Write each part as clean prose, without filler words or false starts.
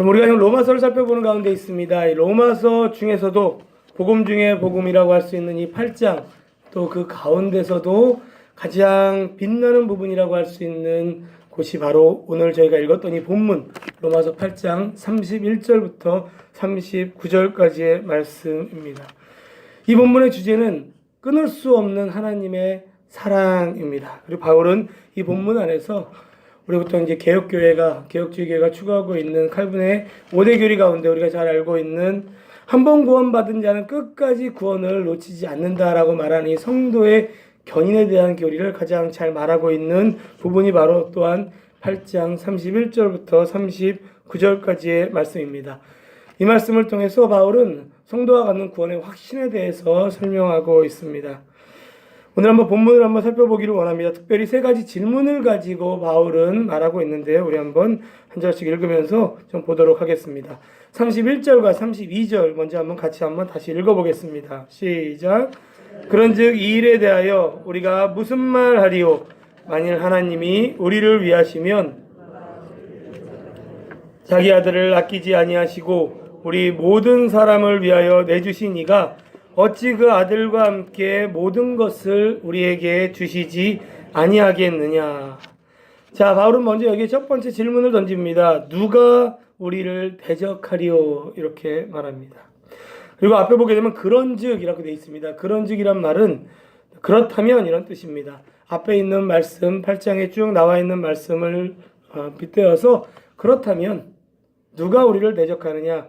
그럼 우리가 로마서를 살펴보는 가운데 있습니다. 이 로마서 중에서도 복음 중에 복음이라고 할 수 있는 이 8장, 또 그 가운데서도 가장 빛나는 부분이라고 할 수 있는 곳이 바로 오늘 저희가 읽었던 이 본문 로마서 8장 31절부터 39절까지의 말씀입니다. 이 본문의 주제는 끊을 수 없는 하나님의 사랑입니다. 그리고 바울은 이 본문 안에서 우리부터 이제 개혁주의 교회가 추구하고 있는 칼빈의 5대 교리 가운데 우리가 잘 알고 있는 한 번 구원받은 자는 끝까지 구원을 놓치지 않는다라고 말하는 이 성도의 견인에 대한 교리를 가장 잘 말하고 있는 부분이 바로 또한 8장 31절부터 39절까지의 말씀입니다. 이 말씀을 통해서 바울은 성도가 갖는 구원의 확신에 대해서 설명하고 있습니다. 오늘 한번 본문을 한번 살펴보기를 원합니다. 특별히 세 가지 질문을 가지고 바울은 말하고 있는데요. 우리 한번 한 절씩 읽으면서 좀 보도록 하겠습니다. 31절과 32절 먼저 한번 같이 한번 다시 읽어보겠습니다. 시작. 그런즉 이 일에 대하여 우리가 무슨 말 하리요? 만일 하나님이 우리를 위하시면 자기 아들을 아끼지 아니하시고 우리 모든 사람을 위하여 내주신 이가 어찌 그 아들과 함께 모든 것을 우리에게 주시지 아니하겠느냐. 자, 바울은 먼저 여기 첫 번째 질문을 던집니다. 누가 우리를 대적하리요? 이렇게 말합니다. 그리고 앞에 보게 되면 그런즉이라고 되어 있습니다. 그런즉이란 말은 그렇다면 이런 뜻입니다. 앞에 있는 말씀 8장에 쭉 나와 있는 말씀을 빗대어서 그렇다면 누가 우리를 대적하느냐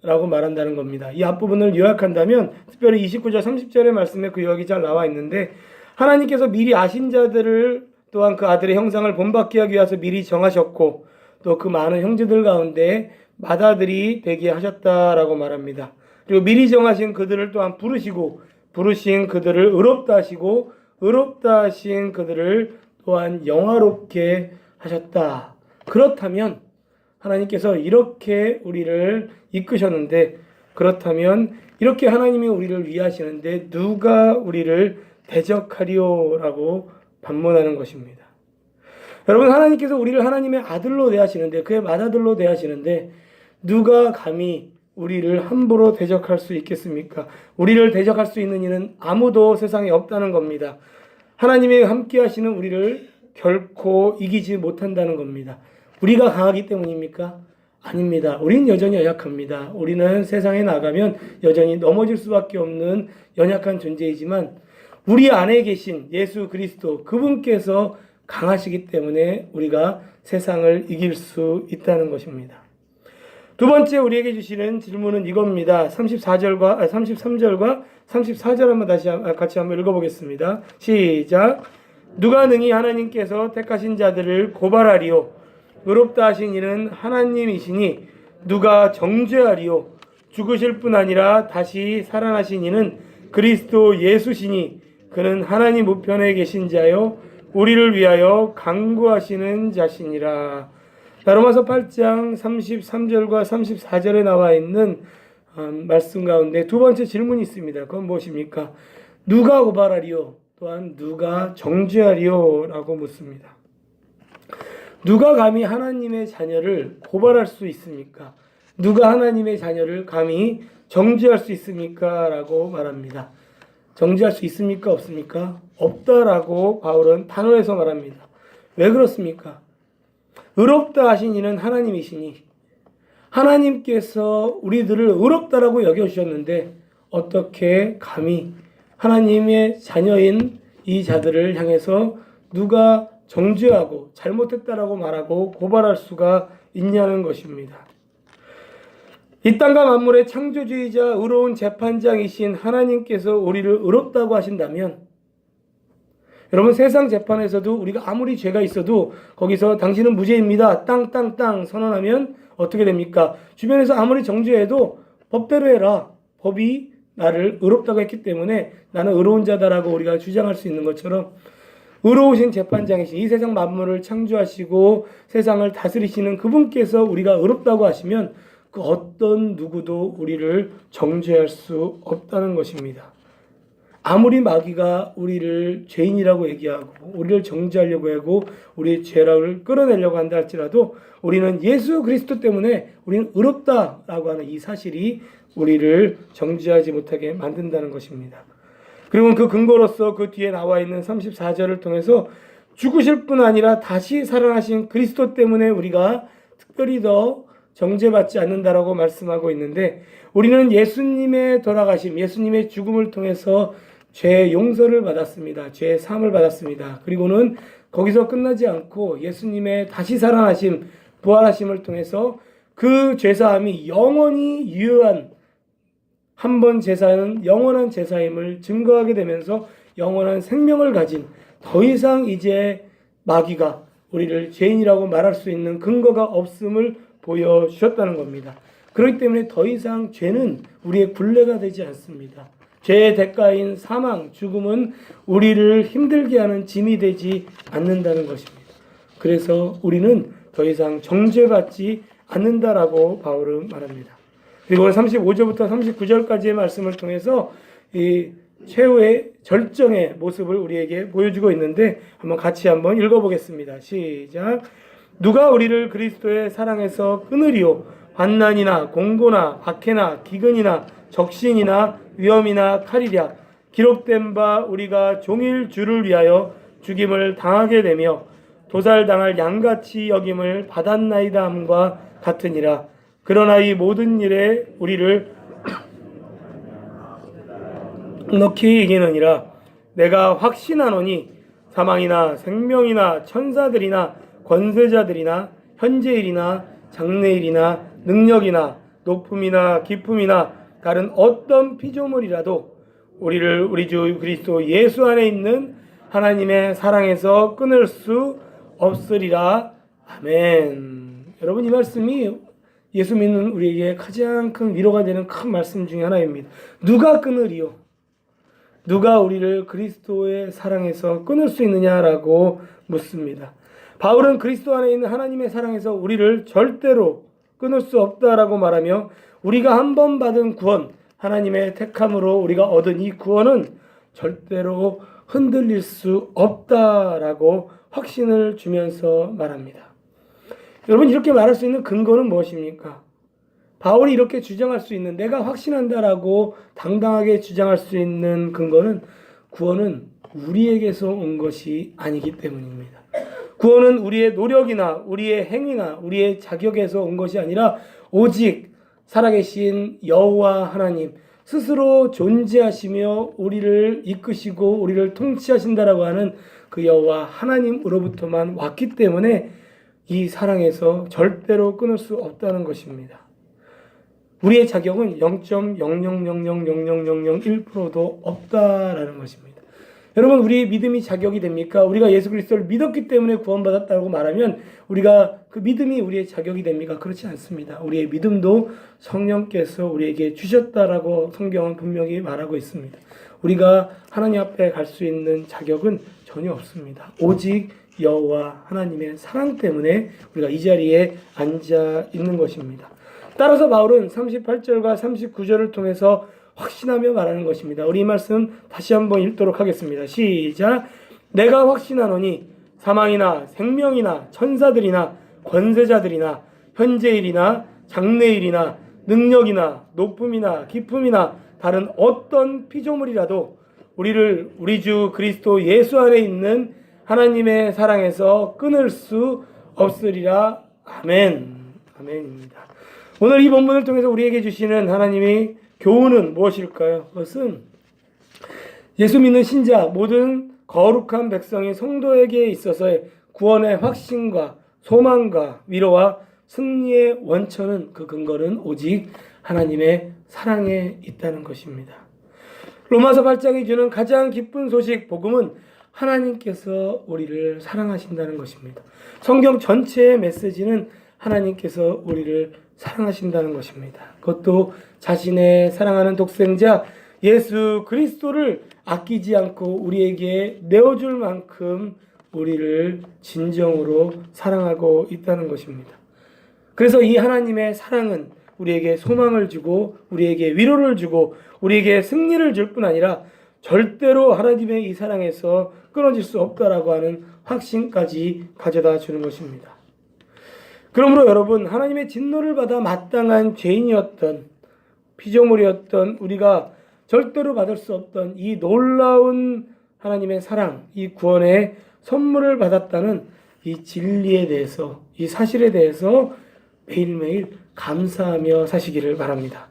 라고 말한다는 겁니다. 이 앞부분을 요약한다면 특별히 29절 30절의 말씀에 그 요약이 잘 나와 있는데 하나님께서 미리 아신 자들을 또한 그 아들의 형상을 본받게 하기 위해서 미리 정하셨고 또 그 많은 형제들 가운데 맏아들이 되게 하셨다라고 말합니다. 그리고 미리 정하신 그들을 또한 부르시고 부르신 그들을 의롭다 하시고 의롭다 하신 그들을 또한 영화롭게 하셨다. 그렇다면 하나님께서 이렇게 우리를 이끄셨는데 그렇다면 이렇게 하나님이 우리를 위하시는데 누가 우리를 대적하리요라고 반문하는 것입니다. 여러분, 하나님께서 우리를 하나님의 아들로 대하시는데 그의 맏아들로 대하시는데 누가 감히 우리를 함부로 대적할 수 있겠습니까? 우리를 대적할 수 있는 이는 아무도 세상에 없다는 겁니다. 하나님이 함께 하시는 우리를 결코 이기지 못한다는 겁니다. 우리가 강하기 때문입니까? 아닙니다. 우리는 여전히 연약합니다. 우리는 세상에 나가면 여전히 넘어질 수밖에 없는 연약한 존재이지만 우리 안에 계신 예수 그리스도 그분께서 강하시기 때문에 우리가 세상을 이길 수 있다는 것입니다. 두 번째 우리에게 주시는 질문은 이겁니다. 33절과 34절 한번 같이 한번 읽어보겠습니다. 시작. 누가 능히 하나님께서 택하신 자들을 고발하리요? 의롭다 하신 이는 하나님이시니 누가 정죄하리요? 죽으실 뿐 아니라 다시 살아나신 이는 그리스도 예수시니 그는 하나님 우편에 계신 자요 우리를 위하여 간구하시는 자시니라. 로마서 8장 33절과 34절에 나와 있는 말씀 가운데 두 번째 질문이 있습니다. 그건 무엇입니까? 누가 고발하리요? 또한 누가 정죄하리요? 라고 묻습니다. 누가 감히 하나님의 자녀를 고발할 수 있습니까? 누가 하나님의 자녀를 감히 정죄할 수 있습니까? 라고 말합니다. 정죄할 수 있습니까? 없습니까? 없다라고 바울은 단호해서 말합니다. 왜 그렇습니까? 의롭다 하신 이는 하나님이시니 하나님께서 우리들을 의롭다라고 여겨주셨는데 어떻게 감히 하나님의 자녀인 이 자들을 향해서 누가 정죄하고 잘못했다라고 말하고 고발할 수가 있냐는 것입니다. 이 땅과 만물의 창조주의자 의로운 재판장이신 하나님께서 우리를 의롭다고 하신다면 여러분, 세상 재판에서도 우리가 아무리 죄가 있어도 거기서 당신은 무죄입니다. 땅 선언하면 어떻게 됩니까? 주변에서 아무리 정죄해도 법대로 해라. 법이 나를 의롭다고 했기 때문에 나는 의로운 자다라고 우리가 주장할 수 있는 것처럼 의로우신 재판장이신 이 세상 만물을 창조하시고 세상을 다스리시는 그분께서 우리가 의롭다고 하시면 그 어떤 누구도 우리를 정죄할 수 없다는 것입니다. 아무리 마귀가 우리를 죄인이라고 얘기하고 우리를 정죄하려고 하고 우리의 죄를 끌어내려고 한다 할지라도 우리는 예수 그리스도 때문에 우리는 의롭다라고 하는 이 사실이 우리를 정죄하지 못하게 만든다는 것입니다. 그리고 그 근거로서 그 뒤에 나와 있는 34절을 통해서 죽으실 뿐 아니라 다시 살아나신 그리스도 때문에 우리가 특별히 더 정죄받지 않는다라고 말씀하고 있는데, 우리는 예수님의 돌아가심, 예수님의 죽음을 통해서 죄 용서를 받았습니다. 죄 사함을 받았습니다. 그리고는 거기서 끝나지 않고 예수님의 다시 살아나심, 부활하심을 통해서 그 죄사함이 영원히 유효한, 한 번 제사는 영원한 제사임을 증거하게 되면서 영원한 생명을 가진, 더 이상 이제 마귀가 우리를 죄인이라고 말할 수 있는 근거가 없음을 보여주셨다는 겁니다. 그렇기 때문에 더 이상 죄는 우리의 굴레가 되지 않습니다. 죄의 대가인 사망, 죽음은 우리를 힘들게 하는 짐이 되지 않는다는 것입니다. 그래서 우리는 더 이상 정죄받지 않는다라고 바울은 말합니다. 그리고 35절부터 39절까지의 말씀을 통해서 이 최후의 절정의 모습을 우리에게 보여주고 있는데 같이 한번 읽어보겠습니다. 시작. 누가 우리를 그리스도의 사랑에서 끊으리요? 환난이나 공고나 박해나 기근이나 적신이나 위험이나 칼이랴. 기록된 바 우리가 종일 주를 위하여 죽임을 당하게 되며 도살당할 양같이 여김을 받았나이다 함과 같으니라. 그러나 이 모든 일에 우리를 넉히 이기느니라. 내가 확신하노니 사망이나 생명이나 천사들이나 권세자들이나 현재일이나 장래일이나 능력이나 높음이나 깊음이나 다른 어떤 피조물이라도 우리를 우리 주 그리스도 예수 안에 있는 하나님의 사랑에서 끊을 수 없으리라. 아멘. 여러분, 이 말씀이 예수 믿는 우리에게 가장 큰 위로가 되는 큰 말씀 중에 하나입니다. 누가 끊으리요? 누가 우리를 그리스도의 사랑에서 끊을 수 있느냐라고 묻습니다. 바울은 그리스도 안에 있는 하나님의 사랑에서 우리를 절대로 끊을 수 없다라고 말하며, 우리가 한 번 받은 구원, 하나님의 택함으로 우리가 얻은 이 구원은 절대로 흔들릴 수 없다라고 확신을 주면서 말합니다. 여러분, 이렇게 말할 수 있는 근거는 무엇입니까? 바울이 이렇게 주장할 수 있는, 내가 확신한다라고 당당하게 주장할 수 있는 근거는, 구원은 우리에게서 온 것이 아니기 때문입니다. 구원은 우리의 노력이나 우리의 행위나 우리의 자격에서 온 것이 아니라 오직 살아계신 여호와 하나님 스스로 존재하시며 우리를 이끄시고 우리를 통치하신다라고 하는 그 여호와 하나님으로부터만 왔기 때문에 이 사랑에서 절대로 끊을 수 없다는 것입니다. 우리의 자격은 0.0000001%도 없다라는 것입니다. 여러분, 우리의 믿음이 자격이 됩니까? 우리가 예수 그리스도를 믿었기 때문에 구원받았다고 말하면 우리가 그 믿음이 우리의 자격이 됩니까? 그렇지 않습니다. 우리의 믿음도 성령께서 우리에게 주셨다라고 성경은 분명히 말하고 있습니다. 우리가 하나님 앞에 갈 수 있는 자격은 전혀 없습니다. 오직 여호와 하나님의 사랑 때문에 우리가 이 자리에 앉아 있는 것입니다. 따라서 바울은 38절과 39절을 통해서 확신하며 말하는 것입니다. 우리 이 말씀 다시 한번 읽도록 하겠습니다. 시작. 내가 확신하노니 사망이나 생명이나 천사들이나 권세자들이나 현재일이나 장래일이나 능력이나 높음이나 깊음이나 다른 어떤 피조물이라도 우리를 우리 주 그리스도 예수 안에 있는 하나님의 사랑에서 끊을 수 없으리라. 아멘. 아멘입니다. 오늘 이 본문을 통해서 우리에게 주시는 하나님이 교훈은 무엇일까요? 그것은 예수 믿는 신자, 모든 거룩한 백성이 성도에게 있어서의 구원의 확신과 소망과 위로와 승리의 원천은, 그 근거는 오직 하나님의 사랑에 있다는 것입니다. 로마서 8장이 주는 가장 기쁜 소식, 복음은 하나님께서 우리를 사랑하신다는 것입니다. 성경 전체의 메시지는 하나님께서 우리를 사랑하신다는 것입니다. 그것도 자신의 사랑하는 독생자 예수 그리스도를 아끼지 않고 우리에게 내어줄 만큼 우리를 진정으로 사랑하고 있다는 것입니다. 그래서 이 하나님의 사랑은 우리에게 소망을 주고 우리에게 위로를 주고 우리에게 승리를 줄 뿐 아니라 절대로 하나님의 이 사랑에서 끊어질 수 없다라고 하는 확신까지 가져다 주는 것입니다. 그러므로 여러분, 하나님의 진노를 받아 마땅한 죄인이었던, 피조물이었던 우리가 절대로 받을 수 없던 이 놀라운 하나님의 사랑, 이 구원의 선물을 받았다는 이 진리에 대해서, 이 사실에 대해서 매일매일 감사하며 사시기를 바랍니다.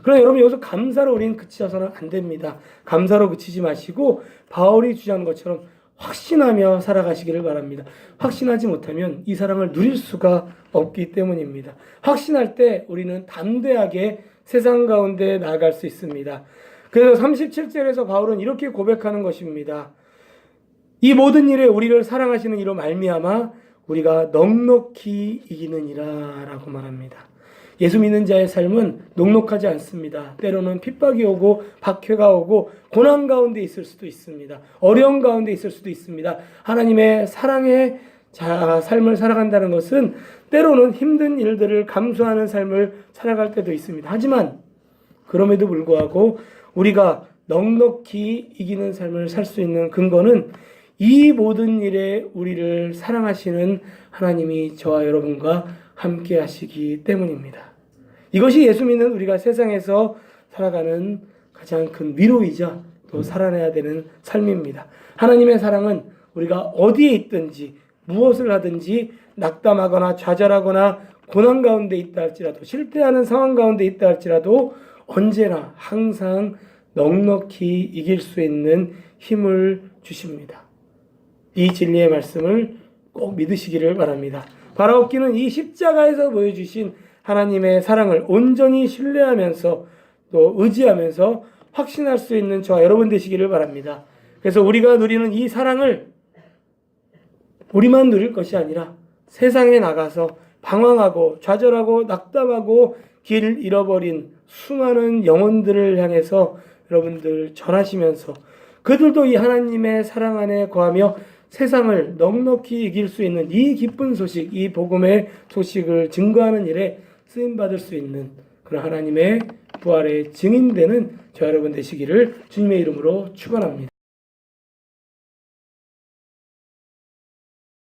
그러나 여러분, 여기서 감사로 우리는 그치서는 안 됩니다. 감사로 그치지 마시고 바울이 주장하는 것처럼 확신하며 살아가시기를 바랍니다. 확신하지 못하면 이 사랑을 누릴 수가 없기 때문입니다. 확신할 때 우리는 담대하게 세상 가운데 나아갈 수 있습니다. 그래서 37절에서 바울은 이렇게 고백하는 것입니다. 이 모든 일에 우리를 사랑하시는 이로 말미암아 우리가 넉넉히 이기느니라 라고 말합니다. 예수 믿는 자의 삶은 녹록하지 않습니다. 때로는 핍박이 오고 박해가 오고 고난 가운데 있을 수도 있습니다. 어려움 가운데 있을 수도 있습니다. 하나님의 사랑의 삶을 살아간다는 것은 때로는 힘든 일들을 감수하는 삶을 살아갈 때도 있습니다. 하지만 그럼에도 불구하고 우리가 넉넉히 이기는 삶을 살 수 있는 근거는 이 모든 일에 우리를 사랑하시는 하나님이 저와 여러분과 함께 하시기 때문입니다. 이것이 예수 믿는 우리가 세상에서 살아가는 가장 큰 위로이자 또 살아내야 되는 삶입니다. 하나님의 사랑은 우리가 어디에 있든지 무엇을 하든지 낙담하거나 좌절하거나 고난 가운데 있다 할지라도 실패하는 상황 가운데 있다 할지라도 언제나 항상 넉넉히 이길 수 있는 힘을 주십니다. 이 진리의 말씀을 꼭 믿으시기를 바랍니다. 바라옵기는 이 십자가에서 보여주신 하나님의 사랑을 온전히 신뢰하면서 또 의지하면서 확신할 수 있는 저와 여러분 되시기를 바랍니다. 그래서 우리가 누리는 이 사랑을 우리만 누릴 것이 아니라 세상에 나가서 방황하고 좌절하고 낙담하고 길 잃어버린 수많은 영혼들을 향해서 여러분들 전하시면서 그들도 이 하나님의 사랑 안에 거하며 세상을 넉넉히 이길 수 있는 이 기쁜 소식, 이 복음의 소식을 증거하는 일에 쓰임받을 수 있는 그런 하나님의 부활의 증인되는 저 여러분 되시기를 주님의 이름으로 축원합니다.